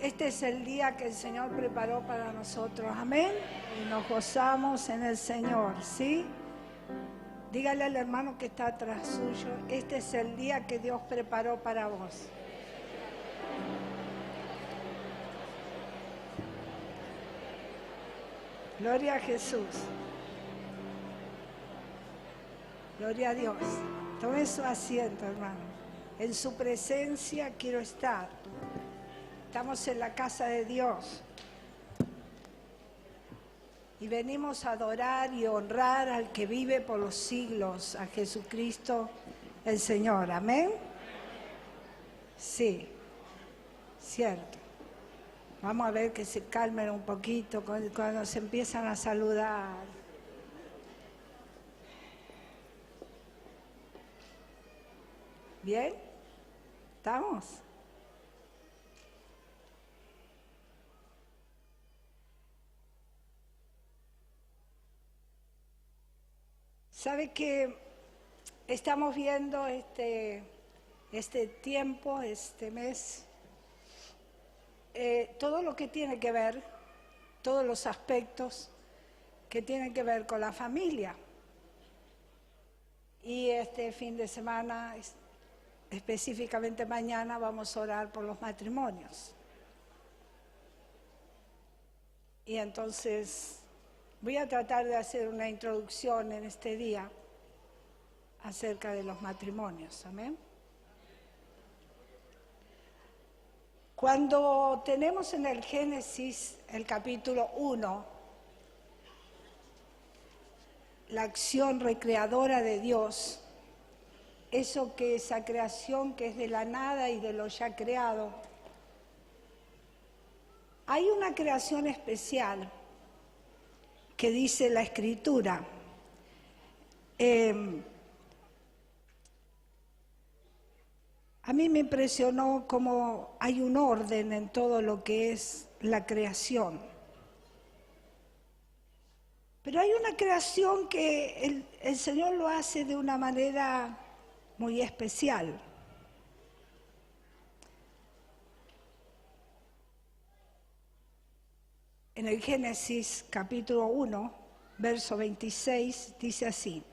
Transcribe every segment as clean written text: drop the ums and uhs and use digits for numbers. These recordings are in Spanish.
Este es el día que el Señor preparó para nosotros, amén. Y nos gozamos en el Señor, ¿sí? Dígale al hermano que está atrás suyo, este es el día que Dios preparó para vos. Gloria a Jesús. Gloria a Dios. Tome su asiento, hermano. En su presencia quiero estar. Estamos en la casa de Dios. Y venimos a adorar y honrar al que vive por los siglos, a Jesucristo el Señor. ¿Amén? Sí, cierto. Vamos a ver que se calmen un poquito cuando se empiezan a saludar. ¿Bien? ¿Estamos? ¿Sabe que estamos viendo este tiempo, este mes, todo lo que tiene que ver, todos los aspectos que tienen que ver con la familia? Y este fin de semana, específicamente mañana, vamos a orar por los matrimonios. Y entonces voy a tratar de hacer una introducción en este día acerca de los matrimonios. Amén. Cuando tenemos en el Génesis el capítulo 1, la acción recreadora de Dios, esa creación que es de la nada y de lo ya creado, hay una creación especial que dice la Escritura. A mí me impresionó cómo hay un orden en todo lo que es la creación. Pero hay una creación que el Señor lo hace de una manera muy especial. En el Génesis capítulo 1, verso 26, dice así: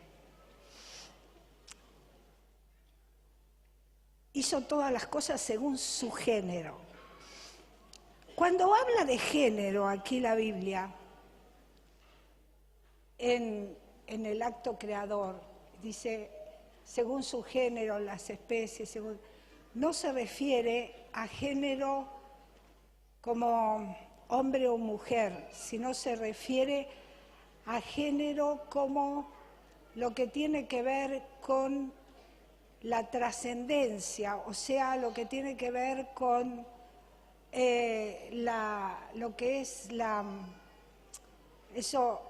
hizo todas las cosas según su género. Cuando habla de género aquí la Biblia, en el acto creador, dice según su género, las especies, no se refiere a género como hombre o mujer, sino se refiere a género como lo que tiene que ver con la trascendencia, o sea, lo que tiene que ver con lo que es eso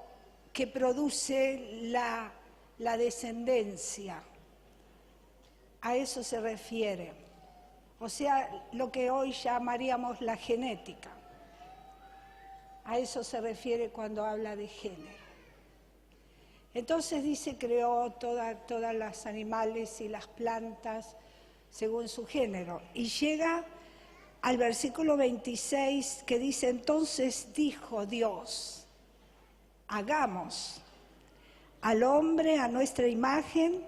que produce la descendencia. A eso se refiere. O sea, lo que hoy llamaríamos la genética. A eso se refiere cuando habla de género. Entonces dice, creó todas las animales y las plantas según su género. Y llega al versículo 26 que dice, entonces dijo Dios, hagamos al hombre a nuestra imagen,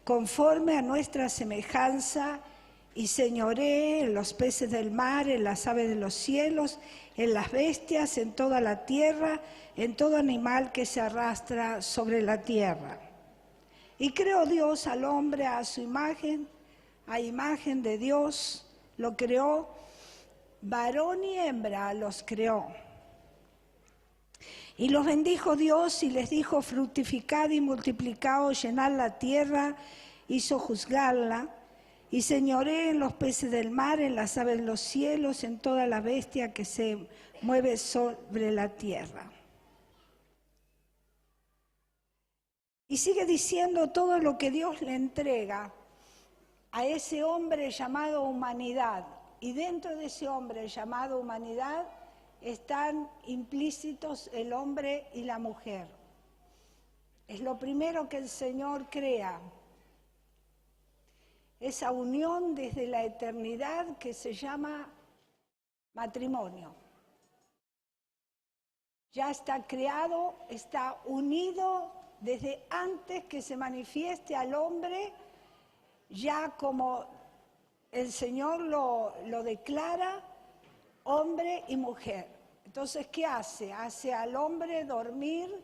conforme a nuestra semejanza, y señoree en los peces del mar, en las aves de los cielos, en las bestias, en toda la tierra, en todo animal que se arrastra sobre la tierra. Y creó Dios al hombre a su imagen, a imagen de Dios lo creó, varón y hembra los creó. Y los bendijo Dios y les dijo, fructificad y multiplicaos, llenad la tierra, hizo juzgarla, y señoree en los peces del mar, en las aves de los cielos, en toda la bestia que se mueve sobre la tierra. Y sigue diciendo todo lo que Dios le entrega a ese hombre llamado humanidad. Y dentro de ese hombre llamado humanidad están implícitos el hombre y la mujer. Es lo primero que el Señor crea. Esa unión desde la eternidad que se llama matrimonio. Ya está creado, está unido desde antes que se manifieste al hombre, ya como el Señor lo declara, hombre y mujer. Entonces, ¿qué hace? Hace al hombre dormir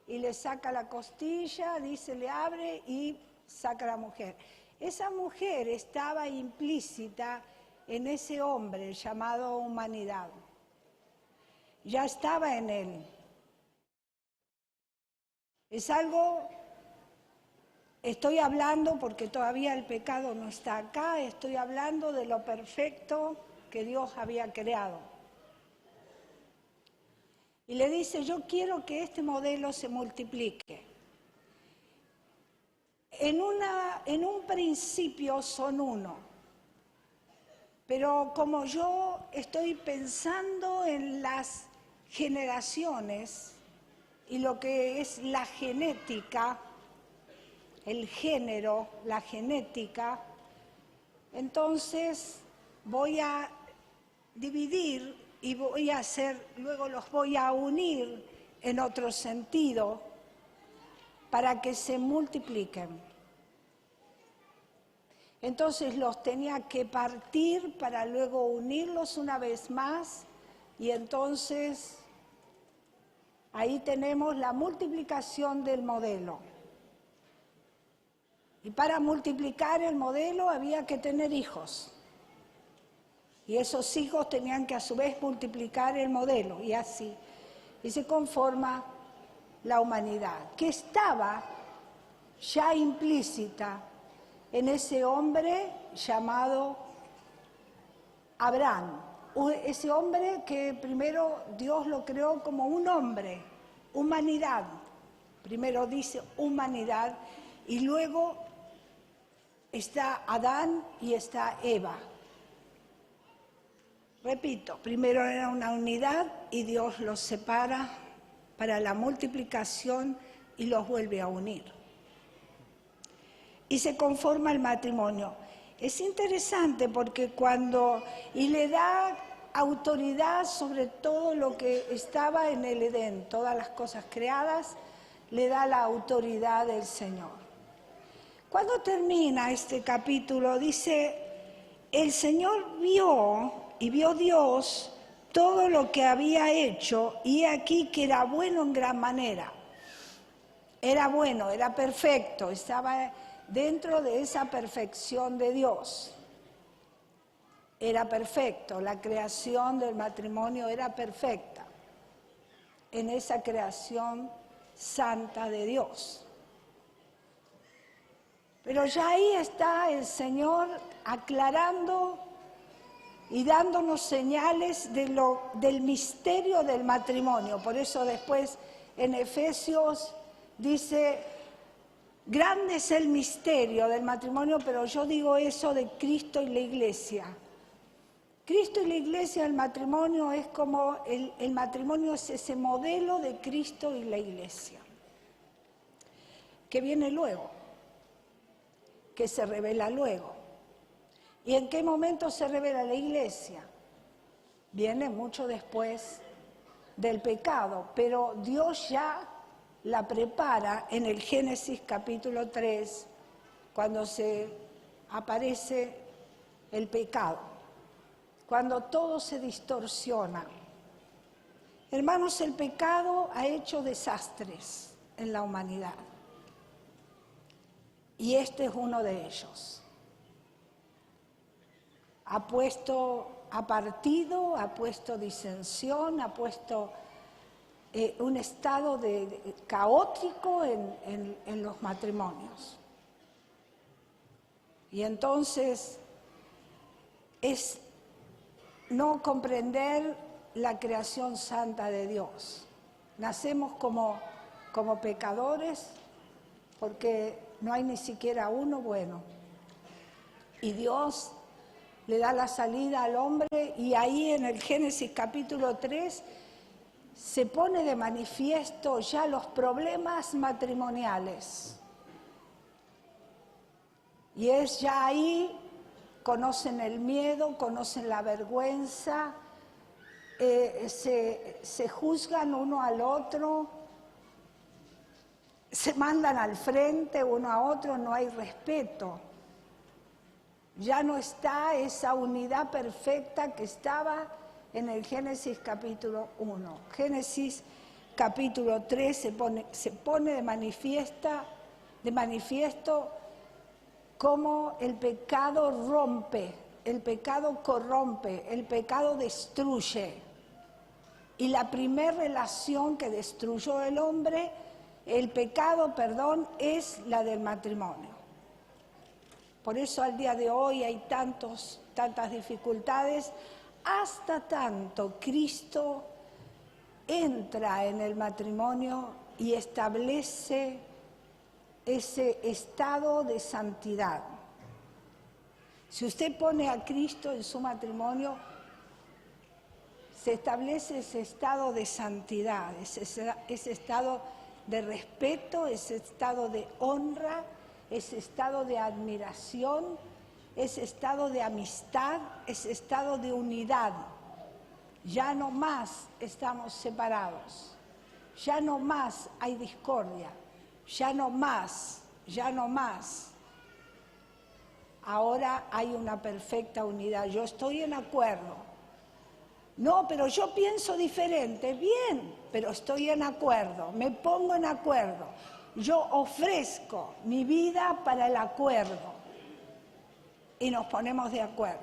y le saca la costilla, dice, le abre y saca a la mujer. Esa mujer estaba implícita en ese hombre llamado humanidad. Ya estaba en él. Es algo, estoy hablando porque todavía el pecado no está acá, estoy hablando de lo perfecto que Dios había creado. Y le dice, yo quiero que este modelo se multiplique. En un principio son uno, pero como yo estoy pensando en las generaciones y lo que es la genética, el género, la genética, entonces voy a dividir y luego los voy a unir en otro sentido para que se multipliquen. Entonces los tenía que partir para luego unirlos una vez más y entonces ahí tenemos la multiplicación del modelo. Y para multiplicar el modelo había que tener hijos. Y esos hijos tenían que a su vez multiplicar el modelo y así. Y se conforma la humanidad, que estaba ya implícita en ese hombre llamado Abraham. Ese hombre que primero Dios lo creó como un hombre, humanidad. Primero dice humanidad y luego está Adán y está Eva. Repito, primero era una unidad y Dios los separa para la multiplicación y los vuelve a unir. Y se conforma el matrimonio. Es interesante porque y le da autoridad sobre todo lo que estaba en el Edén, todas las cosas creadas, le da la autoridad del Señor. Cuando termina este capítulo, dice, el Señor vio Dios todo lo que había hecho, y aquí que era bueno en gran manera. Era bueno, era perfecto, estaba dentro de esa perfección de Dios. Era perfecto, la creación del matrimonio era perfecta, en esa creación santa de Dios. Pero ya ahí está el Señor aclarando y dándonos señales del misterio del matrimonio. Por eso después en Efesios dice, grande es el misterio del matrimonio, pero yo digo eso de Cristo y la Iglesia. Cristo y la Iglesia, el matrimonio es como, el matrimonio es ese modelo de Cristo y la Iglesia, que viene luego, que se revela luego. ¿Y en qué momento se revela la Iglesia? Viene mucho después del pecado, pero Dios ya la prepara en el Génesis capítulo 3, cuando se aparece el pecado, cuando todo se distorsiona. Hermanos, el pecado ha hecho desastres en la humanidad, y este es uno de ellos. Ha partido, ha puesto disensión, ha puesto un estado caótico en los matrimonios. Y entonces es no comprender la creación santa de Dios. Nacemos como pecadores porque no hay ni siquiera uno bueno. Y Dios le da la salida al hombre, y ahí en el Génesis capítulo 3 se pone de manifiesto ya los problemas matrimoniales. Y es ya ahí, conocen el miedo, conocen la vergüenza, se juzgan uno al otro, se mandan al frente uno a otro, no hay respeto. Ya no está esa unidad perfecta que estaba en el Génesis capítulo 1. Génesis capítulo 3 se pone de manifiesto cómo el pecado rompe, el pecado corrompe, el pecado destruye. Y la primera relación que destruyó el pecado, es la del matrimonio. Por eso al día de hoy hay tantas dificultades, hasta tanto Cristo entra en el matrimonio y establece ese estado de santidad. Si usted pone a Cristo en su matrimonio, se establece ese estado de santidad, ese estado de respeto, ese estado de honra, ese estado de admiración, ese estado de amistad, ese estado de unidad. Ya no más estamos separados, ya no más hay discordia, ya no más. Ahora hay una perfecta unidad. Yo estoy en acuerdo. No, pero yo pienso diferente. Bien, pero estoy en acuerdo, me pongo en acuerdo. Yo ofrezco mi vida para el acuerdo y nos ponemos de acuerdo.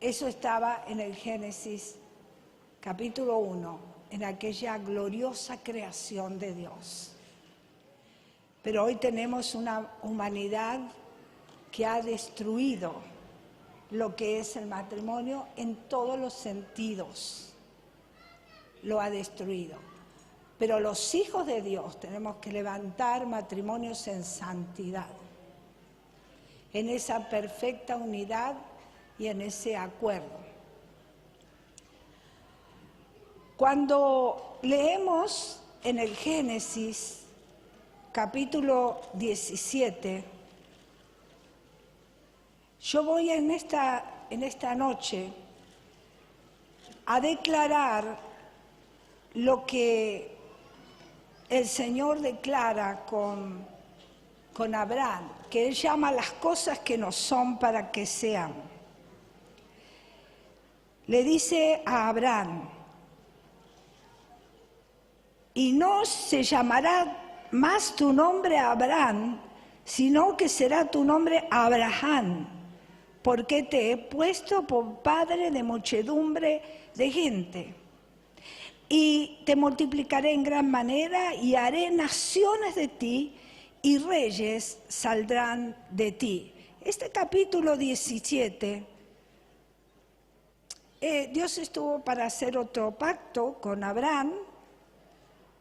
Eso estaba en el Génesis capítulo 1, en aquella gloriosa creación de Dios. Pero hoy tenemos una humanidad que ha destruido lo que es el matrimonio en todos los sentidos. Lo ha destruido. Pero los hijos de Dios tenemos que levantar matrimonios en santidad, en esa perfecta unidad y en ese acuerdo. Cuando leemos en el Génesis capítulo 17, yo voy en esta noche a declarar lo que el Señor declara con Abraham, que Él llama las cosas que no son para que sean. Le dice a Abraham, y no se llamará más tu nombre Abraham, sino que será tu nombre Abraham, porque te he puesto por padre de muchedumbre de gente. Y te multiplicaré en gran manera y haré naciones de ti y reyes saldrán de ti. Este capítulo 17, Dios estuvo para hacer otro pacto con Abraham,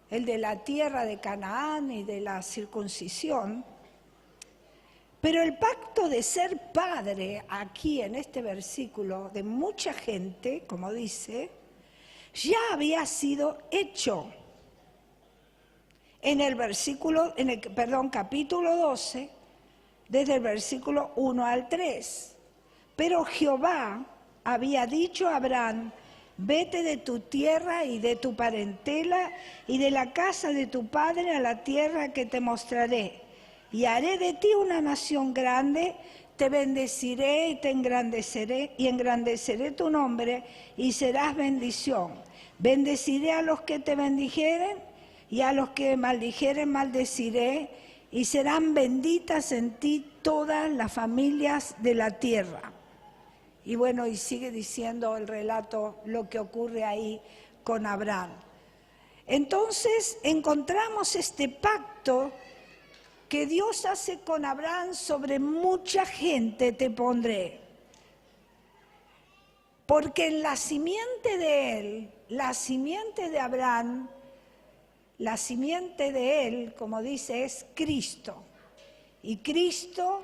el de la tierra de Canaán y de la circuncisión. Pero el pacto de ser padre aquí en este versículo de mucha gente, como dice, ya había sido hecho en el capítulo 12, desde el versículo 1 al 3. Pero Jehová había dicho a Abraham, vete de tu tierra y de tu parentela y de la casa de tu padre a la tierra que te mostraré, y haré de ti una nación grande, te bendeciré y te engrandeceré, y engrandeceré tu nombre, y serás bendición. Bendeciré a los que te bendijeren, y a los que maldijeren maldeciré, y serán benditas en ti todas las familias de la tierra. Y bueno, y sigue diciendo el relato lo que ocurre ahí con Abraham. Entonces encontramos este pacto que Dios hace con Abraham: sobre mucha gente te pondré. Porque en la simiente de él, la simiente de Abraham, la simiente de él, como dice, es Cristo. Y Cristo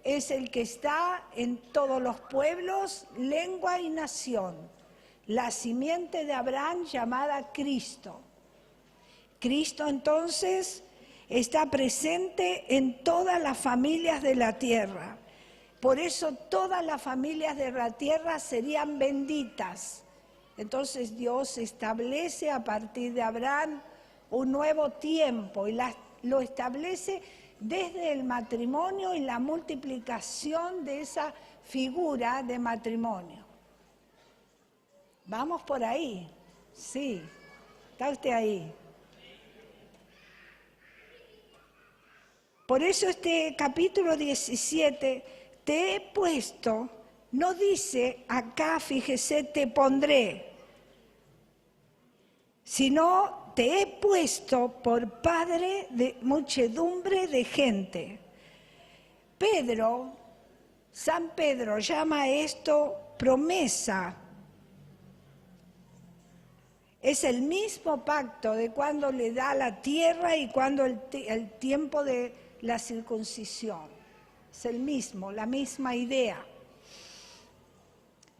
es el que está en todos los pueblos, lengua y nación. La simiente de Abraham llamada Cristo. Cristo entonces está presente en todas las familias de la tierra. Por eso todas las familias de la tierra serían benditas Entonces Dios establece a partir de Abraham un nuevo tiempo y lo establece desde el matrimonio y la multiplicación de esa figura de matrimonio. ¿Vamos por ahí? Sí. ¿Está usted ahí? Por eso este capítulo 17, te he puesto, no dice acá, fíjese, te pondré, sino te he puesto por padre de muchedumbre de gente. San Pedro llama esto promesa. Es el mismo pacto de cuando le da la tierra y cuando el tiempo de la circuncisión. Es el mismo, la misma idea.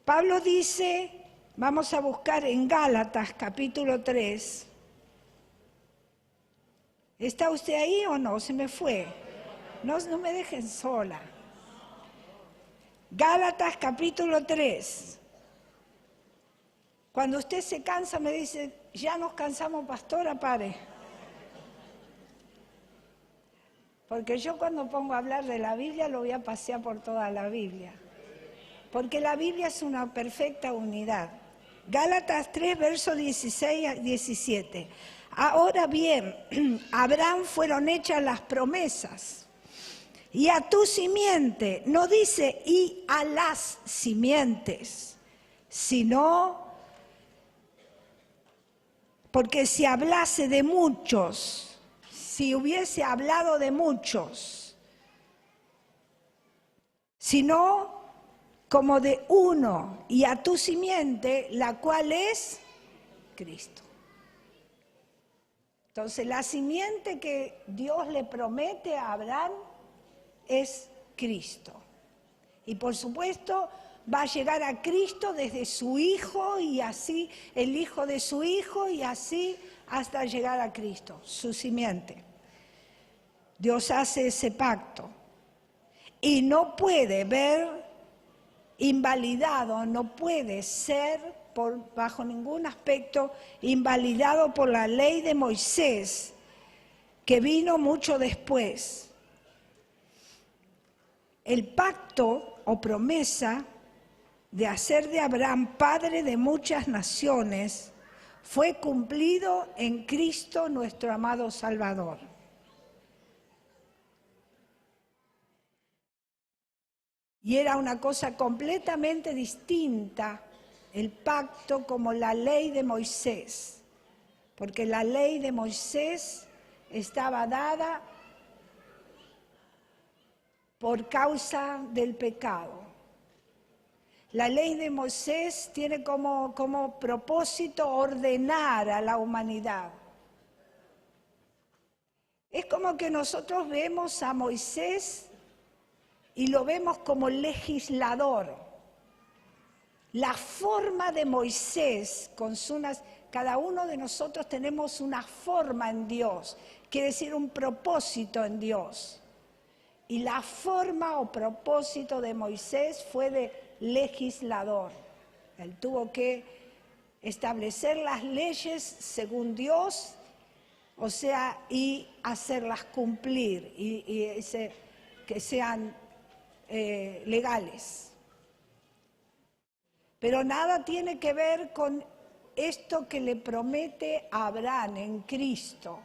Pablo dice, vamos a buscar en Gálatas capítulo 3. ¿Está usted ahí o no? Se me fue. No me dejen sola. Gálatas capítulo 3. Cuando usted se cansa me dice, ya nos cansamos, pastora, pare. Porque yo cuando pongo a hablar de la Biblia lo voy a pasear por toda la Biblia. Porque la Biblia es una perfecta unidad. Gálatas 3, versos 16 a 17. Ahora bien, a Abraham fueron hechas las promesas. Y a tu simiente, no dice y a las simientes, sino porque si hablase de muchos, si hubiese hablado de muchos, sino como de uno, y a tu simiente, la cual es Cristo. Entonces, la simiente que Dios le promete a Abraham es Cristo. Y por supuesto, va a llegar a Cristo desde su hijo y así el hijo de su hijo y así hasta llegar a Cristo, su simiente. Dios hace ese pacto y no puede ver invalidado, no puede ser bajo ningún aspecto invalidado por la ley de Moisés, que vino mucho después. El pacto o promesa de hacer de Abraham padre de muchas naciones fue cumplido en Cristo nuestro amado Salvador. Y era una cosa completamente distinta el pacto como la ley de Moisés, porque la ley de Moisés estaba dada por causa del pecado. La ley de Moisés tiene como propósito ordenar a la humanidad. Es como que nosotros vemos a Moisés y lo vemos como legislador. La forma de Moisés, cada uno de nosotros tenemos una forma en Dios, quiere decir un propósito en Dios. Y la forma o propósito de Moisés fue de legislador. Él tuvo que establecer las leyes según Dios, o sea, y hacerlas cumplir, que sean legales. Pero nada tiene que ver con esto que le promete a Abraham en Cristo,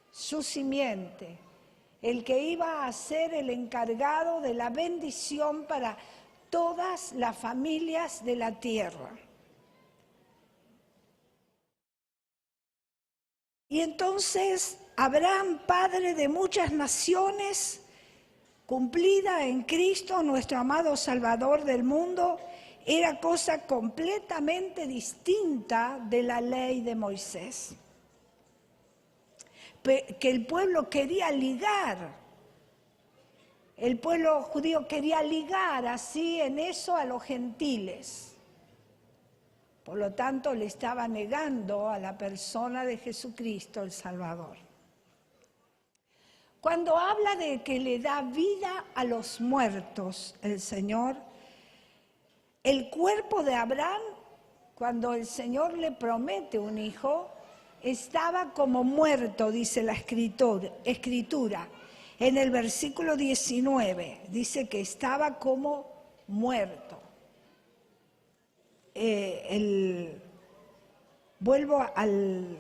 su simiente, el que iba a ser el encargado de la bendición para todas las familias de la tierra. Y entonces Abraham, padre de muchas naciones, cumplida en Cristo, nuestro amado Salvador del mundo, era cosa completamente distinta de la ley de Moisés, que el pueblo quería ligar. El pueblo judío quería ligar así en eso a los gentiles. Por lo tanto, le estaba negando a la persona de Jesucristo, el Salvador. Cuando habla de que le da vida a los muertos, el Señor, el cuerpo de Abraham, cuando el Señor le promete un hijo, estaba como muerto, dice la escritura. En el versículo 19 dice que estaba como muerto. Vuelvo al...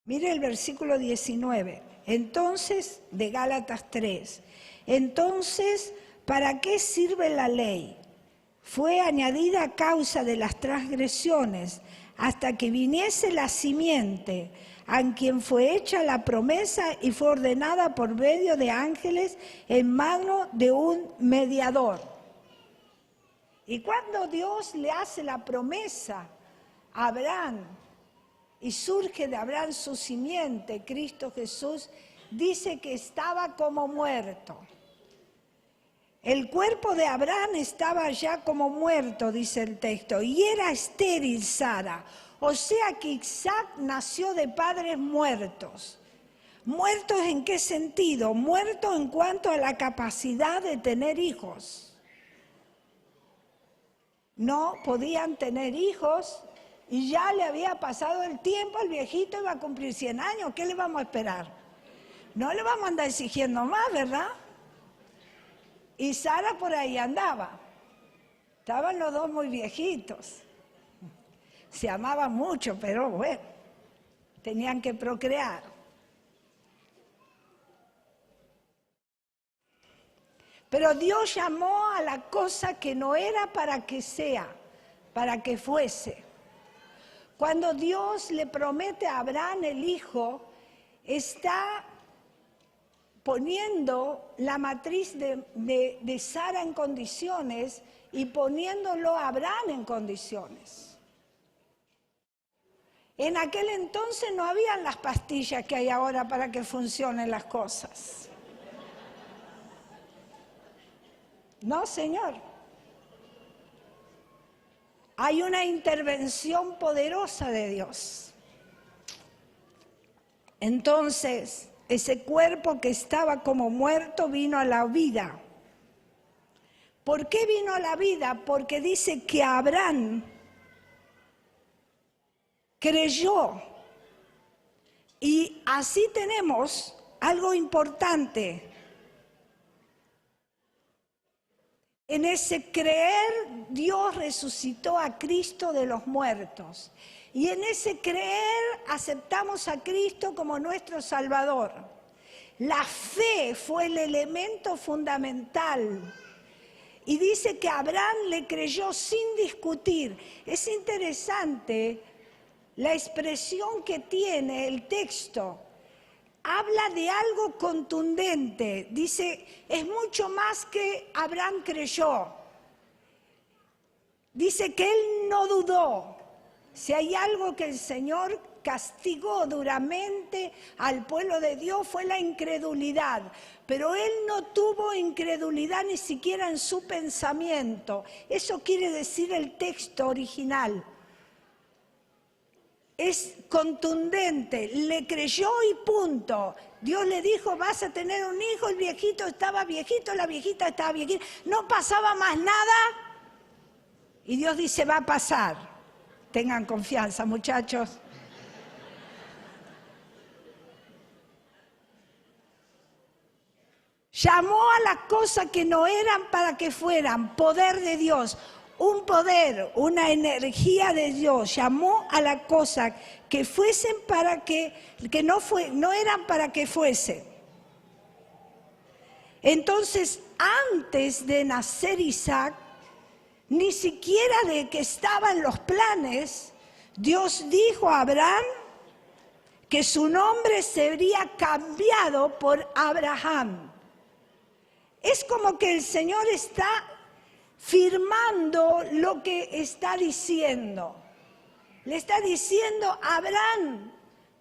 Mire el versículo 19, entonces, de Gálatas 3, entonces, ¿para qué sirve la ley? Fue añadida a causa de las transgresiones, hasta que viniese la simiente, a quien fue hecha la promesa y fue ordenada por medio de ángeles en mano de un mediador. Y cuando Dios le hace la promesa a Abraham, y surge de Abraham su simiente, Cristo Jesús, dice que estaba como muerto. El cuerpo de Abraham estaba ya como muerto, dice el texto, y era estéril Sara. O sea que Isaac nació de padres muertos. ¿Muertos en qué sentido? Muertos en cuanto a la capacidad de tener hijos. No podían tener hijos. Y ya le había pasado el tiempo, el viejito iba a cumplir 100 años, ¿qué le vamos a esperar? No le vamos a andar exigiendo más, ¿verdad? Y Sara por ahí andaba. Estaban los dos muy viejitos. Se amaban mucho, pero bueno, tenían que procrear. Pero Dios llamó a la cosa que no era para que sea, para que fuese. Cuando Dios le promete a Abraham el hijo, está poniendo la matriz de Sara en condiciones y poniéndolo a Abraham en condiciones. En aquel entonces no habían las pastillas que hay ahora para que funcionen las cosas. No, señor. Hay una intervención poderosa de Dios. Entonces, ese cuerpo que estaba como muerto vino a la vida. ¿Por qué vino a la vida? Porque dice que Abraham creyó. Y así tenemos algo importante. En ese creer, Dios resucitó a Cristo de los muertos. Y en ese creer aceptamos a Cristo como nuestro Salvador. La fe fue el elemento fundamental. Y dice que Abraham le creyó sin discutir. Es interesante la expresión que tiene el texto. Habla de algo contundente, dice, es mucho más que Abraham creyó. Dice que él no dudó. Si hay algo que el Señor castigó duramente al pueblo de Dios fue la incredulidad. Pero él no tuvo incredulidad ni siquiera en su pensamiento. Eso quiere decir el texto original. Es contundente, le creyó y punto. Dios le dijo, vas a tener un hijo, el viejito estaba viejito, la viejita estaba viejita. No pasaba más nada y Dios dice, va a pasar. Tengan confianza, muchachos. Llamó a las cosas que no eran para que fueran, poder de Dios. Un poder, una energía de Dios, llamó a la cosa que fuesen para que no eran para que fuesen. Entonces, antes de nacer Isaac, ni siquiera de que estaban los planes, Dios dijo a Abraham que su nombre sería cambiado por Abraham. Es como que el Señor está firmando lo que está diciendo. Le está diciendo, Abraham,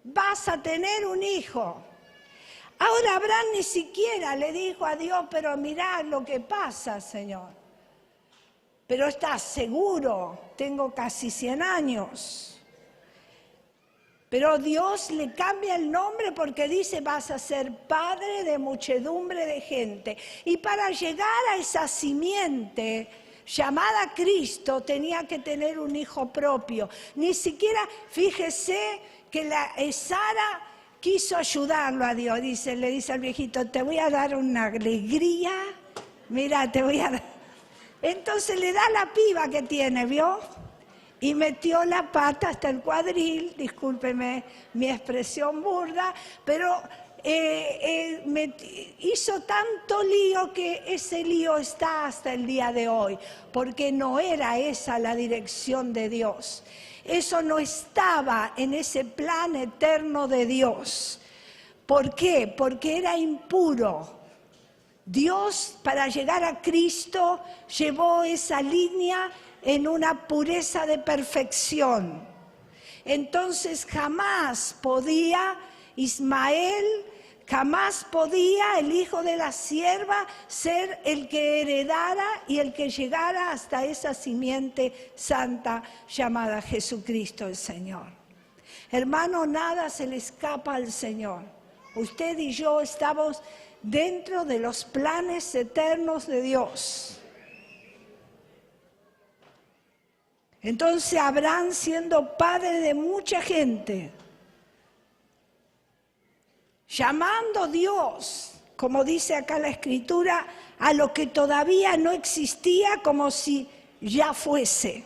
vas a tener un hijo. Ahora Abraham ni siquiera le dijo a Dios, pero mirá lo que pasa, Señor. Pero ¿estás seguro? Tengo casi 100 años. Pero Dios le cambia el nombre porque dice, vas a ser padre de muchedumbre de gente. Y para llegar a esa simiente llamada Cristo, tenía que tener un hijo propio. Ni siquiera, fíjese que Sara quiso ayudarlo a Dios. Le dice al viejito, te voy a dar una alegría. Mira, te voy a dar. Entonces le da la piba que tiene, ¿vio? Y metió la pata hasta el cuadril, discúlpeme mi expresión burda, pero hizo tanto lío que ese lío está hasta el día de hoy, porque no era esa la dirección de Dios. Eso no estaba en ese plan eterno de Dios. ¿Por qué? Porque era impuro. Dios, para llegar a Cristo, llevó esa línea en una pureza de perfección. Entonces jamás podía Ismael, jamás podía el hijo de la sierva ser el que heredara y el que llegara hasta esa simiente santa llamada Jesucristo el Señor. Hermano, nada se le escapa al Señor. Usted y yo estamos dentro de los planes eternos de Dios. Entonces Abraham, siendo padre de mucha gente, llamando a Dios, como dice acá la Escritura, a lo que todavía no existía como si ya fuese.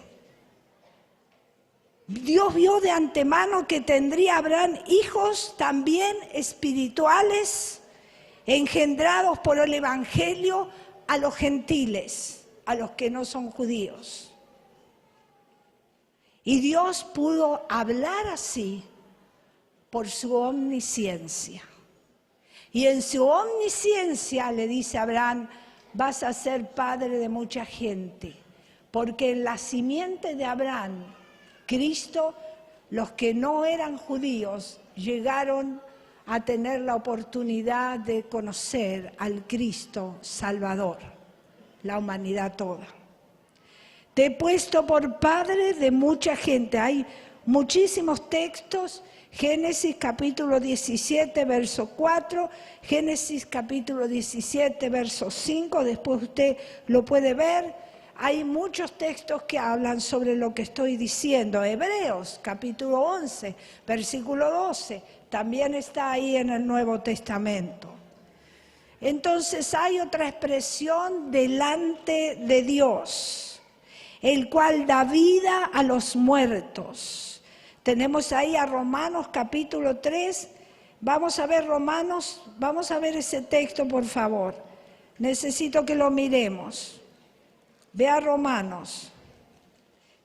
Dios vio de antemano que tendría Abraham hijos también espirituales, engendrados por el Evangelio a los gentiles, a los que no son judíos. Y Dios pudo hablar así por su omnisciencia. Y en su omnisciencia le dice a Abraham, vas a ser padre de mucha gente, porque en la simiente de Abraham, Cristo, los que no eran judíos, llegaron a tener la oportunidad de conocer al Cristo Salvador, la humanidad toda. Te he puesto por padre de mucha gente. Hay muchísimos textos. Génesis capítulo 17, verso 4, Génesis capítulo 17, verso 5, después usted lo puede ver. Hay muchos textos que hablan sobre lo que estoy diciendo. Hebreos capítulo 11, versículo 12, también está ahí en el Nuevo Testamento. Entonces hay otra expresión delante de Dios, el cual da vida a los muertos. Tenemos ahí a Romanos capítulo 3. Vamos a ver Romanos, vamos a ver ese texto, por favor. Necesito que lo miremos. Vea Romanos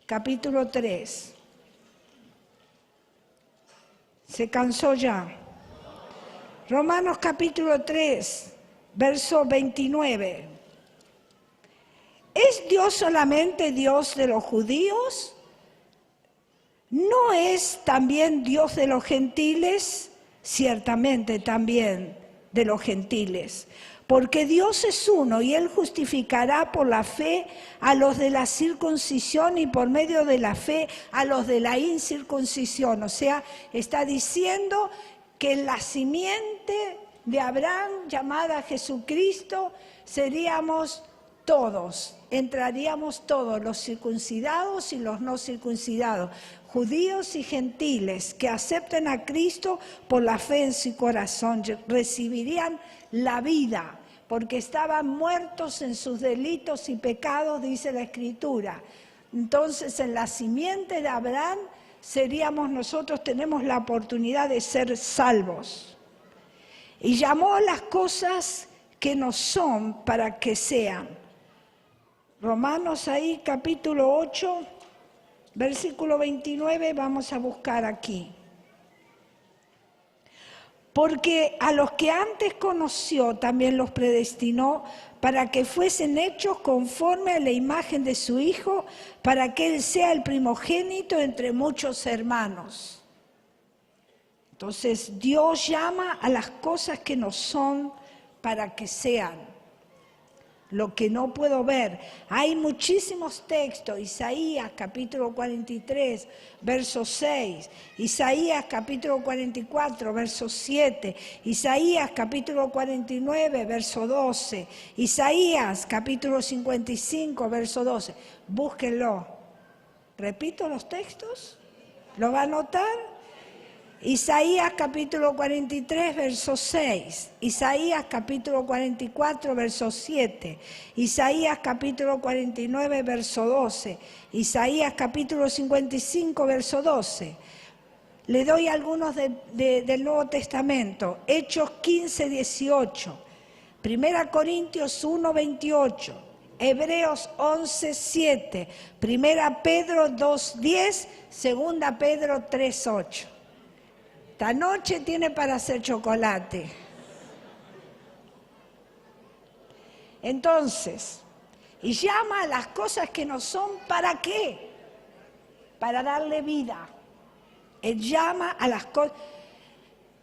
capítulo 3. ¿Se cansó ya? Romanos capítulo 3, verso 29. ¿Es Dios solamente Dios de los judíos? ¿No es también Dios de los gentiles? Ciertamente también de los gentiles. Porque Dios es uno y Él justificará por la fe a los de la circuncisión y por medio de la fe a los de la incircuncisión. O sea, está diciendo que en la simiente de Abraham, llamada Jesucristo, seríamos todos, entraríamos todos, los circuncidados y los no circuncidados, judíos y gentiles que acepten a Cristo por la fe en su corazón, recibirían la vida, porque estaban muertos en sus delitos y pecados, dice la Escritura. Entonces, en la simiente de Abraham seríamos nosotros, tenemos la oportunidad de ser salvos. Y llamó las cosas que no son para que sean. Romanos ahí, capítulo 8, versículo 29, vamos a buscar aquí. Porque a los que antes conoció también los predestinó para que fuesen hechos conforme a la imagen de su Hijo, para que Él sea el primogénito entre muchos hermanos. Entonces Dios llama a las cosas que no son para que sean. lo que no puedo ver. Hay muchísimos textos, Isaías capítulo 43, verso 6, Isaías capítulo 44, verso 7, Isaías capítulo 49, verso 12, Isaías capítulo 55, verso 12. Búsquenlo. ¿Repito los textos? ¿Lo va a anotar? Isaías capítulo 43, verso 6, Isaías capítulo 44, verso 7, Isaías capítulo 49, verso 12, Isaías capítulo 55, verso 12. Le doy algunos del Nuevo Testamento, Hechos 15, 18, 1 Corintios 1, 28, Hebreos 11, 7, 1 Pedro 2, 10, 2 Pedro 3, 8. Esta noche tiene para hacer chocolate. Entonces, y llama a las cosas que no son, ¿para qué? Para darle vida. Él llama a las cosas,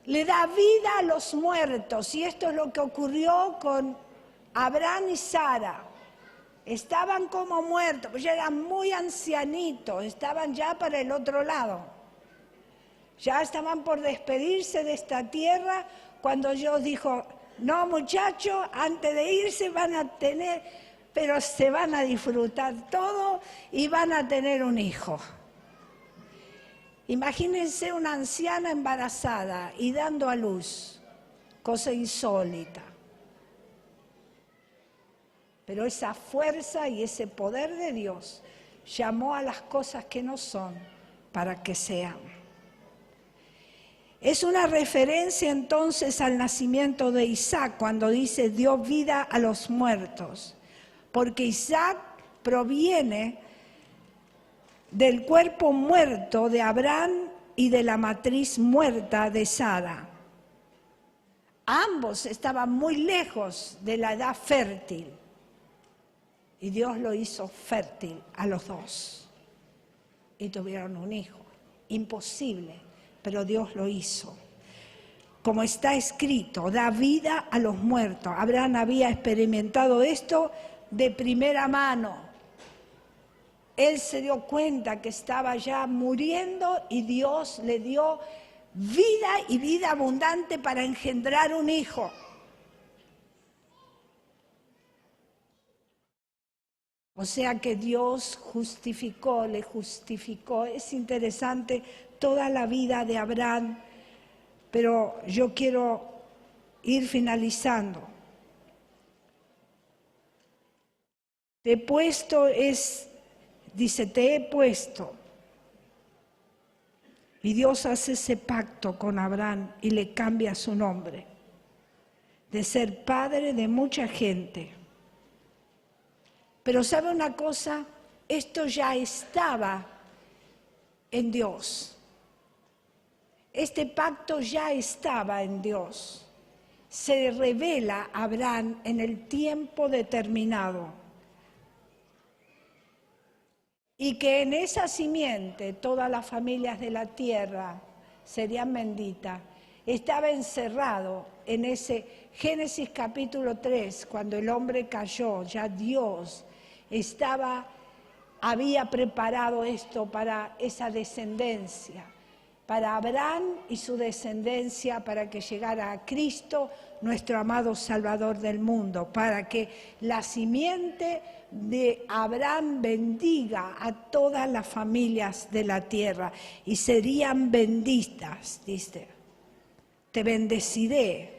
le da vida a los muertos. Y esto es lo que ocurrió con Abraham y Sara. Estaban como muertos, pues ya eran muy ancianitos, estaban ya para el otro lado. Ya estaban por despedirse de esta tierra cuando Dios dijo, no muchachos, antes de irse van a tener, pero se van a disfrutar todo y van a tener un hijo. Imagínense una anciana embarazada y dando a luz, cosa insólita. Pero esa fuerza y ese poder de Dios llamó a las cosas que no son para que sean. Es una referencia entonces al nacimiento de Isaac cuando dice dio vida a los muertos, porque Isaac proviene del cuerpo muerto de Abraham y de la matriz muerta de Sara. Ambos estaban muy lejos de la edad fértil y Dios lo hizo fértil a los dos y tuvieron un hijo. Imposible. Pero Dios lo hizo. Como está escrito, da vida a los muertos. Abraham había experimentado esto de primera mano. Él se dio cuenta que estaba ya muriendo y Dios le dio vida y vida abundante para engendrar un hijo. O sea que Dios le justificó. Es interesante toda la vida de Abraham, pero yo quiero ir finalizando. Te he puesto dice, te he puesto. Y Dios hace ese pacto con Abraham y le cambia su nombre, de ser padre de mucha gente. Pero ¿sabe una cosa? Esto ya estaba en Dios. Este pacto ya estaba en Dios. Se revela a Abraham en el tiempo determinado. Y que en esa simiente todas las familias de la tierra serían benditas. Estaba encerrado en ese Génesis capítulo 3, cuando el hombre cayó, ya Dios había preparado esto para esa descendencia, para Abraham y su descendencia, para que llegara a Cristo, nuestro amado Salvador del mundo, para que la simiente de Abraham bendiga a todas las familias de la tierra y serían benditas, dice. Te bendeciré,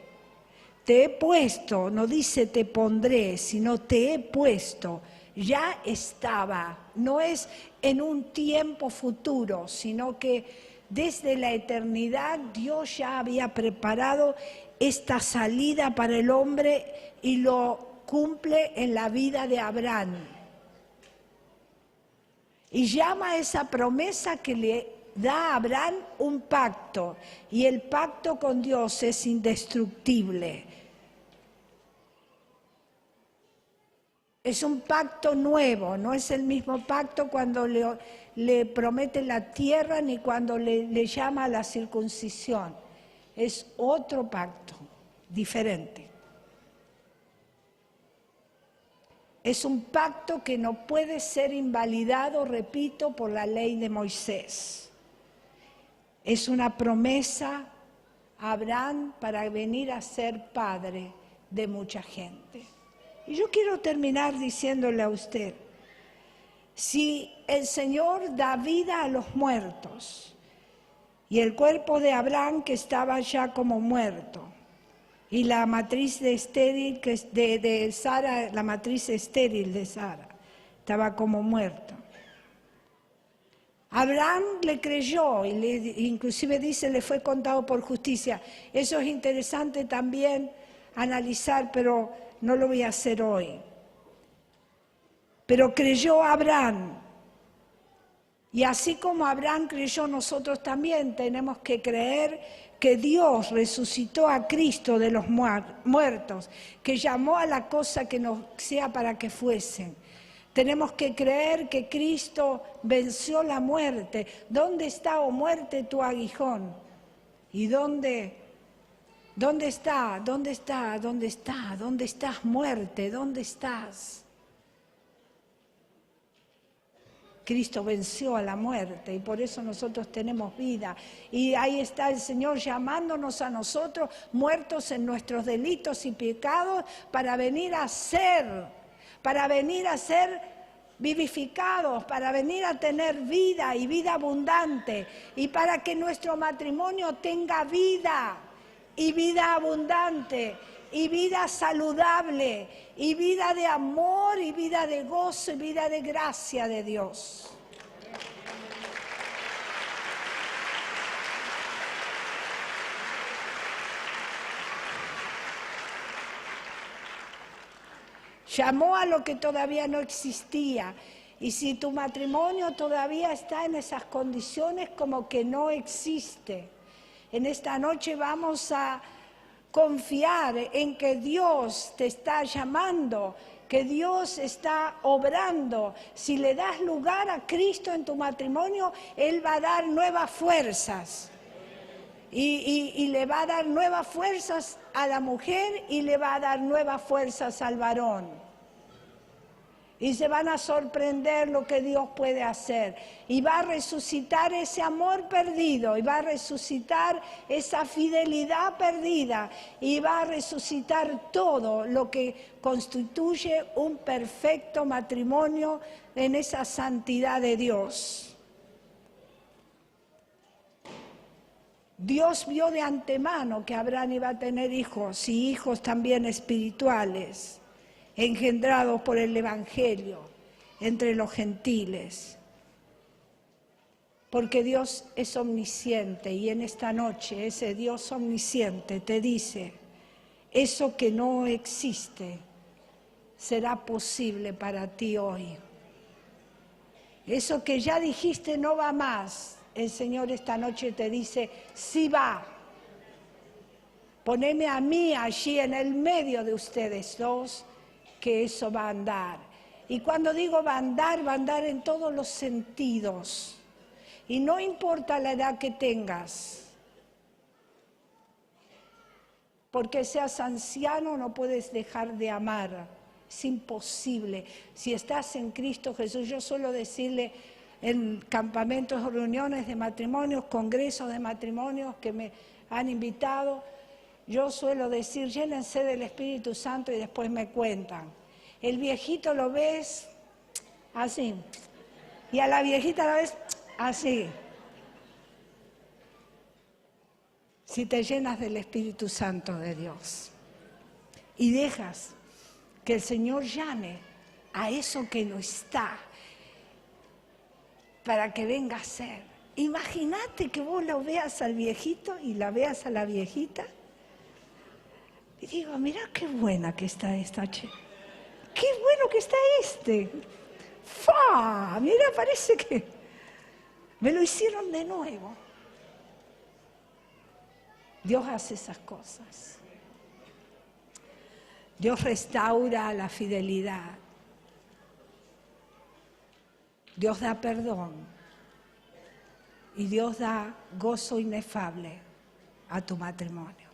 te he puesto, no dice te pondré, sino te he puesto. Ya estaba, no es en un tiempo futuro, sino que desde la eternidad Dios ya había preparado esta salida para el hombre y lo cumple en la vida de Abraham. Y llama a esa promesa que le da a Abraham un pacto, y el pacto con Dios es indestructible. Es un pacto nuevo, no es el mismo pacto cuando le promete la tierra ni cuando le llama a la circuncisión. Es otro pacto, diferente. Es un pacto que no puede ser invalidado, repito, por la ley de Moisés. Es una promesa a Abraham para venir a ser padre de mucha gente. Y yo quiero terminar diciéndole a usted, si el Señor da vida a los muertos, y el cuerpo de Abraham que estaba ya como muerto, y la matriz estéril de Sara, la matriz estéril de Sara, estaba como muerto. Abraham le creyó, inclusive dice, le fue contado por justicia. Eso es interesante también analizar, pero no lo voy a hacer hoy. Pero creyó Abraham. Y así como Abraham creyó, nosotros también tenemos que creer que Dios resucitó a Cristo de los muertos, que llamó a la cosa que no sea para que fuesen. Tenemos que creer que Cristo venció la muerte. ¿Dónde está, oh muerte, tu aguijón? ¿Y dónde está? ¿Dónde está? ¿Dónde está? ¿Dónde estás, muerte? ¿Dónde estás? Cristo venció a la muerte y por eso nosotros tenemos vida. Y ahí está el Señor llamándonos a nosotros, muertos en nuestros delitos y pecados, para venir a ser vivificados, para venir a tener vida y vida abundante, y para que nuestro matrimonio tenga vida y vida abundante, y vida saludable, y vida de amor, y vida de gozo, y vida de gracia de Dios. Llamó a lo que todavía no existía. Y si tu matrimonio todavía está en esas condiciones, como que no existe, en esta noche vamos a confiar en que Dios te está llamando, que Dios está obrando. Si le das lugar a Cristo en tu matrimonio, Él va a dar nuevas fuerzas. Y le va a dar nuevas fuerzas a la mujer y le va a dar nuevas fuerzas al varón. Y se van a sorprender lo que Dios puede hacer. Y va a resucitar ese amor perdido, y va a resucitar esa fidelidad perdida, y va a resucitar todo lo que constituye un perfecto matrimonio en esa santidad de Dios. Dios vio de antemano que Abraham iba a tener hijos, y hijos también espirituales, engendrados por el Evangelio entre los gentiles. Porque Dios es omnisciente, y en esta noche ese Dios omnisciente te dice, eso que no existe será posible para ti hoy. Eso que ya dijiste no va más, el Señor esta noche te dice, sí va. Poneme a mí allí en el medio de ustedes dos, que eso va a andar. Y cuando digo va a andar en todos los sentidos. Y no importa la edad que tengas. Porque seas anciano no puedes dejar de amar. Es imposible. Si estás en Cristo Jesús, yo suelo decirle en campamentos, reuniones de matrimonios, congresos de matrimonios que me han invitado, yo suelo decir, llénense del Espíritu Santo y después me cuentan. El viejito lo ves así, y a la viejita la ves así. Si te llenas del Espíritu Santo de Dios y dejas que el Señor llame a eso que no está para que venga a ser. Imagínate que vos lo veas al viejito y la veas a la viejita. Y digo, mira qué buena que está esta chica. Qué bueno que está este. ¡Fa! Mira, parece que me lo hicieron de nuevo. Dios hace esas cosas. Dios restaura la fidelidad. Dios da perdón. Y Dios da gozo inefable a tu matrimonio.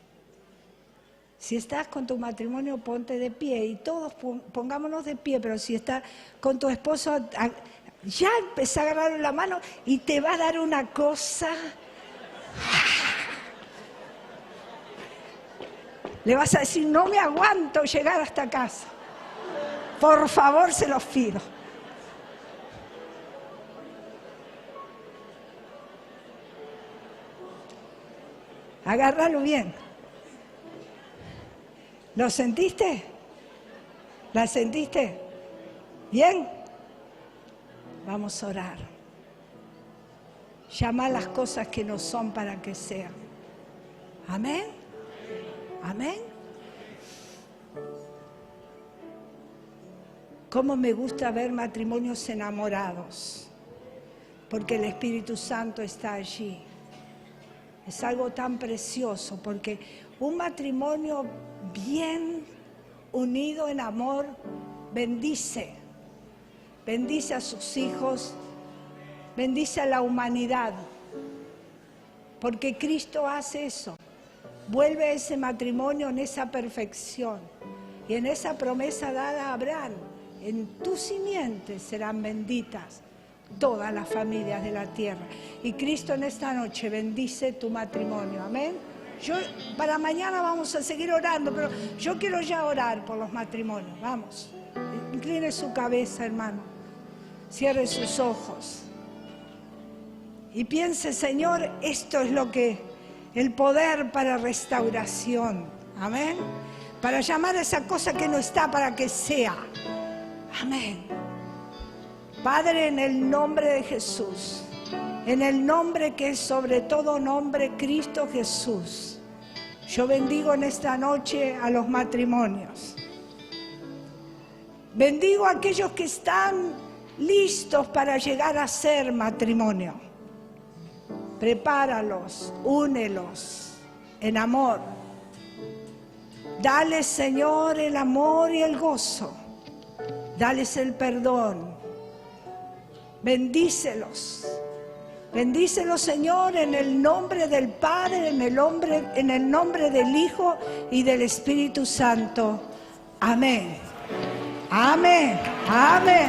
Si estás con tu matrimonio, ponte de pie y todos pongámonos de pie, pero si estás con tu esposo, ya empezá a agarrar la mano y te va a dar una cosa. Le vas a decir, no me aguanto llegar hasta casa. Por favor, se los pido. Agárralo bien. ¿Lo sentiste? ¿La sentiste? ¿Bien? Vamos a orar. Llama las cosas que no son para que sean. Amén. Amén. Cómo me gusta ver matrimonios enamorados, porque el Espíritu Santo está allí. Es algo tan precioso, porque un matrimonio bien unido en amor bendice a sus hijos, bendice a la humanidad, porque Cristo hace eso, vuelve ese matrimonio en esa perfección y en esa promesa dada a Abraham, en tus simientes serán benditas todas las familias de la tierra. Y Cristo en esta noche bendice tu matrimonio, amén. Para mañana vamos a seguir orando, pero yo quiero ya orar por los matrimonios. Vamos, incline su cabeza, hermano, cierre sus ojos y piense, Señor, esto es lo que, el poder para restauración, amén, para llamar a esa cosa que no está para que sea, amén. Padre, en el nombre de Jesús, en el nombre que es sobre todo nombre, Cristo Jesús, yo bendigo en esta noche a los matrimonios. Bendigo a aquellos que están listos para llegar a ser matrimonio. Prepáralos, únelos en amor. Dale, Señor, el amor y el gozo. Dales el perdón. Bendícelos. Bendícelos, Señor, en el nombre del Padre, en el nombre del Hijo y del Espíritu Santo. Amén. Amén. Amén.